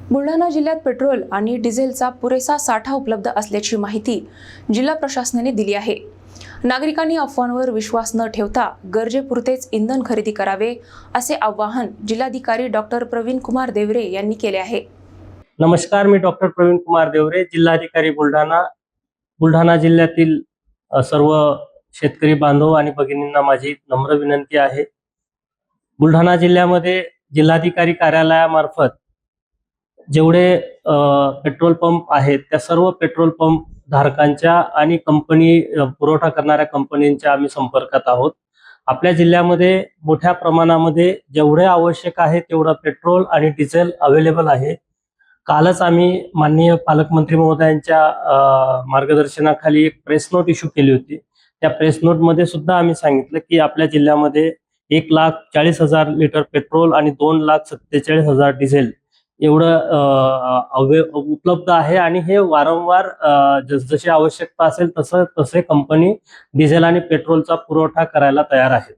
बुलढाणा जिल्ह्यात पेट्रोल आणि डिझेलचा पुरेसा साठा उपलब्ध असल्याची माहिती जिल्हा प्रशासनाने दिली आहे। नागरिकांनी अफवांवर विश्वास न ठेवता गरजेपुरतेच इंधन खरेदी करावे असे आवाहन जिल्हाधिकारी डॉक्टर प्रवीण कुमार देवरे यांनी केले आहे। नमस्कार, मी डॉक्टर प्रवीण कुमार देवरे, जिल्हाधिकारी बुलढाणा जिल्ह्यातील सर्व शेतकरी बांधव आणि भगिनींना माझी नम्र विनंती आहे। बुलढाणा जिल्ह्यामध्ये जिल्हाधिकारी कार्यालयामार्फत जेवढे पेट्रोल पंप आहेत त्या सर्व पेट्रोल पंप धारकांच्या आणि कंपनी पुरवठा करणाऱ्या कंपन्यांच्या आम्ही संपर्कात आहोत। आपल्या जिल्ह्यामध्ये मोठ्या प्रमाणामध्ये जेवढे आवश्यक आहे तेवढं पेट्रोल आणि डिझेल अवेलेबल आहे। कालच आम्ही माननीय पालकमंत्री महोदयांच्या मार्गदर्शनाखाली एक प्रेस नोट इश्यू केली होती। त्या प्रेस नोट मध्ये सुद्धा आम्ही सांगितलं की आपल्या जिल्ह्यामध्ये 1,40,000 लिटर पेट्रोल आणि 2,47,000 डिझेल एवढं उपलब्ध आहे आणि हे वारंवार जसजशी आवश्यकता असेल तसे कंपनी डिझेल आणि पेट्रोलचा पुरवठा करायला तयार आहे।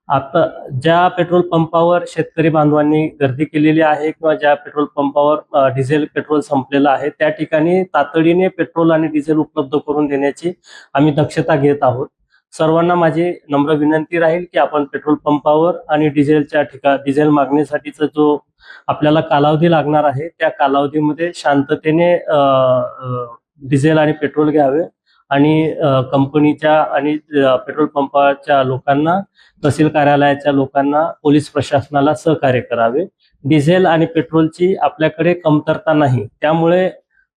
आता ज्या पेट्रोल पंपावर शेतकरी बांधवांनी गर्दी केलेली आहे किंवा ज्या पेट्रोल पंपावर डिझेल पेट्रोल संपलेलं आहे त्या ठिकाणी तातडीने पेट्रोल आणि डिझेल उपलब्ध करून देण्याची आम्ही दक्षता घेत आहोत। सर्वांना माझी नम्र विनंती राहील की आपण पेट्रोल पंपावर आणि डिझेल मागणीसाठीचा जो आपल्याला कालावधी लागणार आहे त्या कालावधीमध्ये शांततेने डिझेल आणि पेट्रोल घ्यावे आणि कंपनीच्या आणि पेट्रोल पंपाच्या लोकांना, तहसील कार्यालयाच्या लोकांना, पोलीस प्रशासनाला सहकार्य करावे। डिझेल आणि पेट्रोलची आपल्याकडे कमतरता नाही, त्यामुळे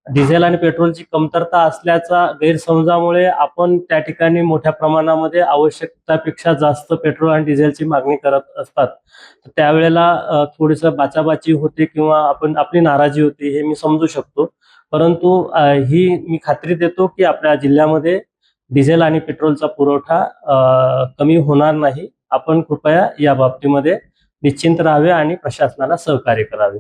डिझेल आणि पेट्रोलची कमतरता असल्याचा गैरसमजामुळे आपण त्या ठिकाणी मोठ्या प्रमाणामध्ये आवश्यकतेपेक्षा जास्त पेट्रोल आणि डिझेलची मागणी करत असतात। त्यावेळेला थोडीसं बाचाबाची होते किंवा आपली नाराजी होती, हे मी समजू शकतो। परंतु ही मी खात्री देतो की आपल्या जिल्ह्यामध्ये डिझेल आणि पेट्रोलचा पुरवठा कमी होणार नाही। आपण कृपया या बाबतीमध्ये निश्चिंत राहावे आणि प्रशासनाला सहकार्य करावे।